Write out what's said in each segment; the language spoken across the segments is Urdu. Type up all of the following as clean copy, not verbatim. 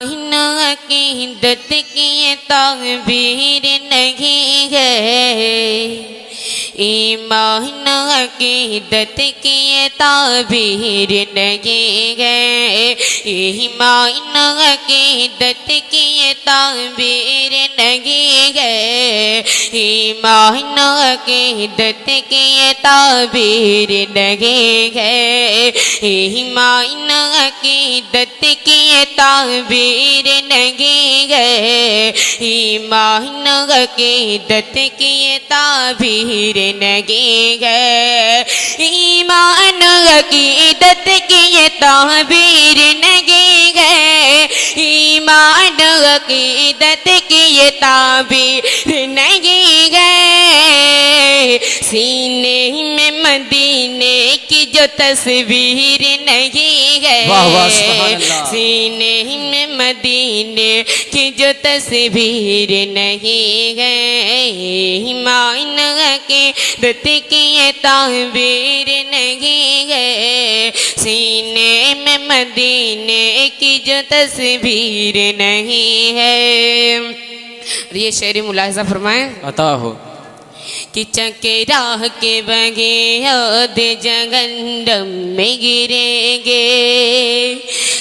عقیدت کی یہ تعبیر نہیں ہے، ایمان عقیدت کی یہ تعبیر نہیں ہے، ایمان عقیدت کی یہ تعبیر نہیں ہے، ایمان عقیدت کی یہ تعبیر نہیں ہے، ایمان عقیدت کی یہ تعبیر نہیں ہے، ایمان عقیدت کی یہ تعبیر نہیں ہے، ایمان عقیدت کی یہ تعبیر نہیں ہے، ایمان عقیدت کی یہ تعبیر نہیں ہے، سینے میں مدینے کی جو تصویر نہیں ہے، سینے میں مدینے کی جو تصویر نہیں ہے، ایمان عقیدت کی یہ تعبیر نہیں ہے، سینے میں مدینے کی جو تصویر نہیں ہے۔ یہ شعری ملاحظہ فرمائیں، عطا ہو کہ چکراہ کے بغیاد جہنم میں گریں گے،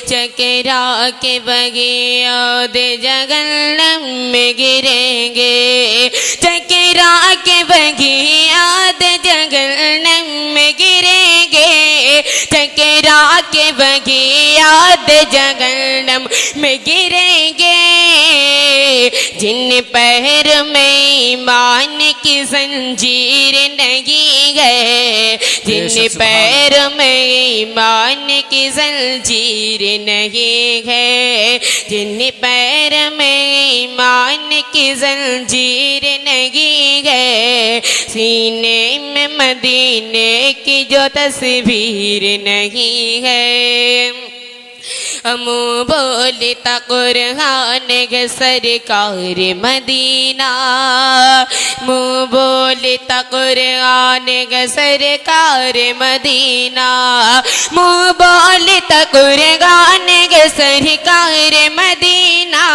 چکراہ کے بغیاد جہنم میں گریں گے، چکراہ کے بغیاد جہنم میں گریں گے، چکراہ کے بغیاد جہنم میں گریں گے، جن پیر میں ایمان کی زنجیر نہیں ہے، جن پیر میں ایمان کی زنجیر نہیں ہے، جن پیر میں ایمان کی زنجیر نہیں ہے، سینے میں مدینے کی جو تصویر نہیں ہے۔ منہ بولتا قرآن ہے سرکار مدینہ، منہ بولتا قرآن ہے سرکار مدینہ، منہ بولتا قرآن ہے سرکار مدینہ،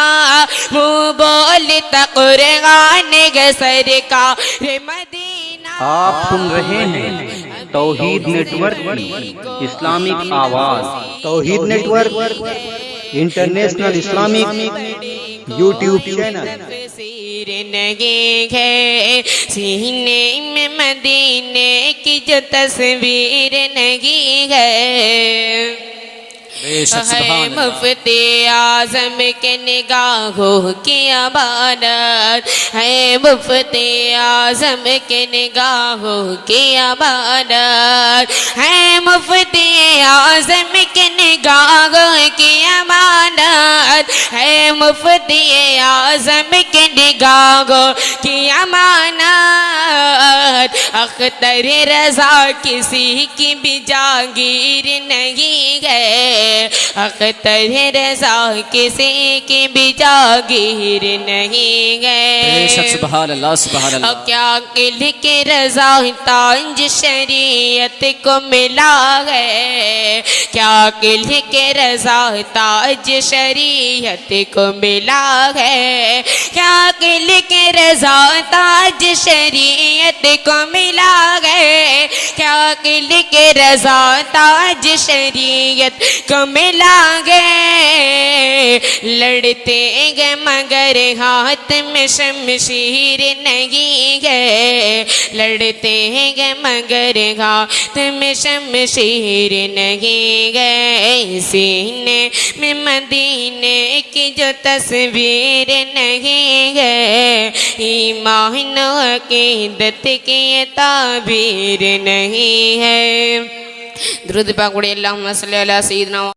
منہ بولتا قرآن ہے سرکار مدینہ۔ آپ سن رہے ہیں توحید نیٹ ورک کی اسلامک آواز۔ Tauheed network international Islamic YouTube channel. نہیں ہے، سینے میں مدینے کی جو تصویر نہیں ہے، ہے مفتی اعظم کے نگاہوں کی امانت، ہے مفتی اعظم کے نگاہوں کی امانت، ہے مفتی اعظم کے نگاہوں کی امانت، ہے مفتی اعظم کے نگاہوں کی امانت، اختر رضا کسی کی بھی جاگیر نہیں ہے، اختر رضا کسی کی بھی جاگیر نہیں ہے۔ سبحان اللہ سبحان اللہ۔ کیا قل کے رضا تاج شریعت کو ملا ہے، کیا قل کے رضا تاج شریعت کو ملا ہے، کیا قل کے رضا تاج شریعت کو ملا ہے، کیا قل کے رضا تاج شریعت کو ملا گے، لڑتے گے مگر ہاتھ میں شمشیر نہیں ہے، لڑتے گے مگر ہاتھ میں شمشیر نہیں ہے، سینے میں مدینے کی جو تصویر نہیں ہے، ایمان عقیدت کی یہ تعبیر نہیں ہے۔ درود پاک پڑھیں، اللہم صلی علی سیدنا